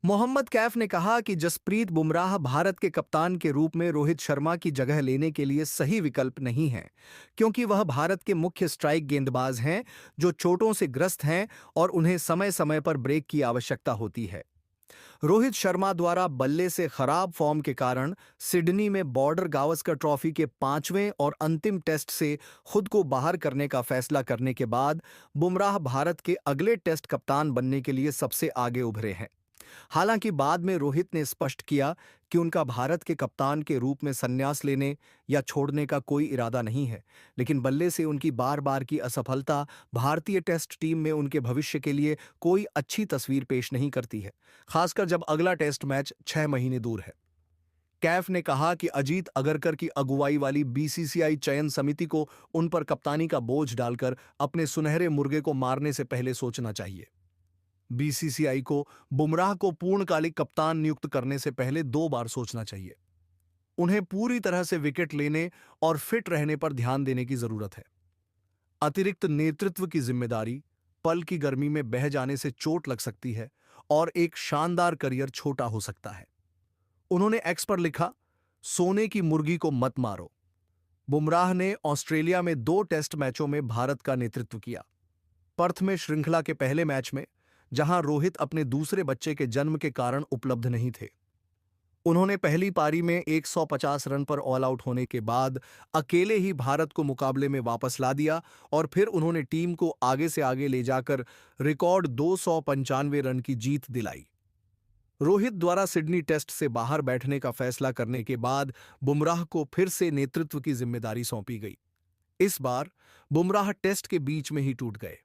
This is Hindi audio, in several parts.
मोहम्मद कैफ ने कहा कि जसप्रीत बुमराह भारत के कप्तान के रूप में रोहित शर्मा की जगह लेने के लिए सही विकल्प नहीं है, क्योंकि वह भारत के मुख्य स्ट्राइक गेंदबाज हैं जो चोटों से ग्रस्त हैं और उन्हें समय समय पर ब्रेक की आवश्यकता होती है। रोहित शर्मा द्वारा बल्ले से खराब फॉर्म के कारण सिडनी में बॉर्डर गावस्कर ट्रॉफी के 5वें और अंतिम टेस्ट से खुद को बाहर करने का फैसला करने के बाद बुमराह भारत के अगले टेस्ट कप्तान बनने के लिए सबसे आगे उभरे हैं। हालांकि बाद में रोहित ने स्पष्ट किया कि उनका भारत के कप्तान के रूप में संन्यास लेने या छोड़ने का कोई इरादा नहीं है, लेकिन बल्ले से उनकी बार बार की असफलता भारतीय टेस्ट टीम में उनके भविष्य के लिए कोई अच्छी तस्वीर पेश नहीं करती है, खासकर जब अगला टेस्ट मैच 6 महीने दूर है। कैफ ने कहा कि अजीत अगरकर की अगुवाई वाली बीसीसीआई चयन समिति को उन पर कप्तानी का बोझ डालकर अपने सुनहरे मुर्गे को मारने से पहले सोचना चाहिए। बीसीसीआई को बुमराह को पूर्णकालिक कप्तान नियुक्त करने से पहले 2 बार सोचना चाहिए। उन्हें पूरी तरह से विकेट लेने और फिट रहने पर ध्यान देने की जरूरत है। अतिरिक्त नेतृत्व की जिम्मेदारी पल की गर्मी में बह जाने से चोट लग सकती है और एक शानदार करियर छोटा हो सकता है। उन्होंने एक्स पर लिखा, सोने की मुर्गी को मत मारो। बुमराह ने ऑस्ट्रेलिया में 2 टेस्ट मैचों में भारत का नेतृत्व किया। पर्थ में श्रृंखला के पहले मैच में, जहां रोहित अपने दूसरे बच्चे के जन्म के कारण उपलब्ध नहीं थे, उन्होंने पहली पारी में 150 रन पर ऑल आउट होने के बाद अकेले ही भारत को मुकाबले में वापस ला दिया और फिर उन्होंने टीम को आगे से आगे ले जाकर रिकॉर्ड 295 रन की जीत दिलाई। रोहित द्वारा सिडनी टेस्ट से बाहर बैठने का फैसला करने के बाद बुमराह को फिर से नेतृत्व की जिम्मेदारी सौंपी गई। इस बार बुमराह टेस्ट के बीच में ही टूट गए।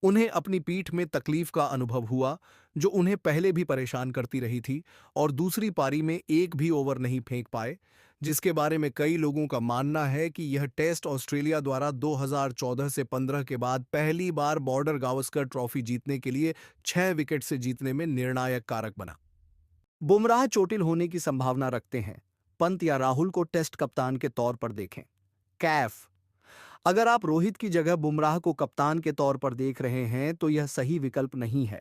उन्हें अपनी पीठ में तकलीफ का अनुभव हुआ, जो उन्हें पहले भी परेशान करती रही थी, और दूसरी पारी में एक भी ओवर नहीं फेंक पाए, जिसके बारे में कई लोगों का मानना है कि यह टेस्ट ऑस्ट्रेलिया द्वारा 2014 से 15 के बाद पहली बार बॉर्डर गावस्कर ट्रॉफी जीतने के लिए 6 विकेट से जीतने में निर्णायक कारक बना। बुमराह चोटिल होने की संभावना रखते हैं। पंत या राहुल को टेस्ट कप्तान के तौर पर देखें। कैफ: अगर आप रोहित की जगह बुमराह को कप्तान के तौर पर देख रहे हैं तो यह सही विकल्प नहीं है।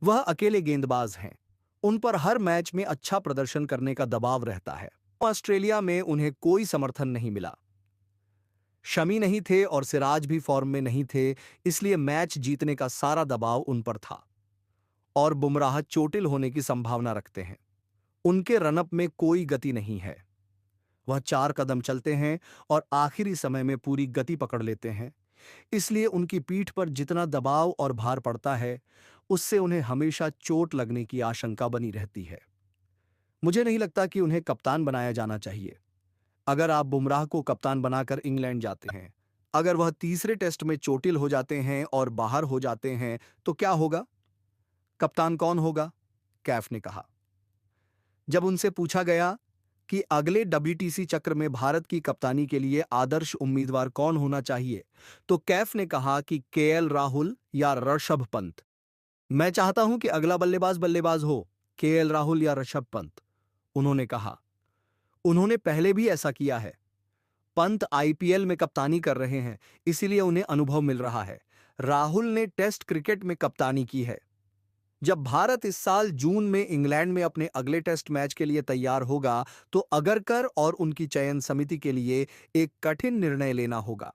वह अकेले गेंदबाज हैं। उन पर हर मैच में अच्छा प्रदर्शन करने का दबाव रहता है। ऑस्ट्रेलिया में उन्हें कोई समर्थन नहीं मिला। शमी नहीं थे और सिराज भी फॉर्म में नहीं थे, इसलिए मैच जीतने का सारा दबाव उन पर था। और बुमराह चोटिल होने की संभावना रखते हैं। उनके रनअप में कोई गति नहीं है। वह 4 कदम चलते हैं और आखिरी समय में पूरी गति पकड़ लेते हैं, इसलिए उनकी पीठ पर जितना दबाव और भार पड़ता है, उससे उन्हें हमेशा चोट लगने की आशंका बनी रहती है। मुझे नहीं लगता कि उन्हें कप्तान बनाया जाना चाहिए। अगर आप बुमराह को कप्तान बनाकर इंग्लैंड जाते हैं, अगर वह तीसरे टेस्ट में चोटिल हो जाते हैं और बाहर हो जाते हैं, तो क्या होगा? कप्तान कौन होगा? कैफ ने कहा। जब उनसे पूछा गया कि अगले डब्ल्यूटीसी चक्र में भारत की कप्तानी के लिए आदर्श उम्मीदवार कौन होना चाहिए, तो कैफ ने कहा कि केएल राहुल या ऋषभ पंत। मैं चाहता हूं कि अगला बल्लेबाज बल्लेबाज हो, केएल राहुल या ऋषभ पंत, उन्होंने कहा। उन्होंने पहले भी ऐसा किया है। पंत आईपीएल में कप्तानी कर रहे हैं, इसीलिए उन्हें अनुभव मिल रहा है। राहुल ने टेस्ट क्रिकेट में कप्तानी की है। जब भारत इस साल जून में इंग्लैंड में अपने अगले टेस्ट मैच के लिए तैयार होगा, तो अगरकर और उनकी चयन समिति के लिए एक कठिन निर्णय लेना होगा।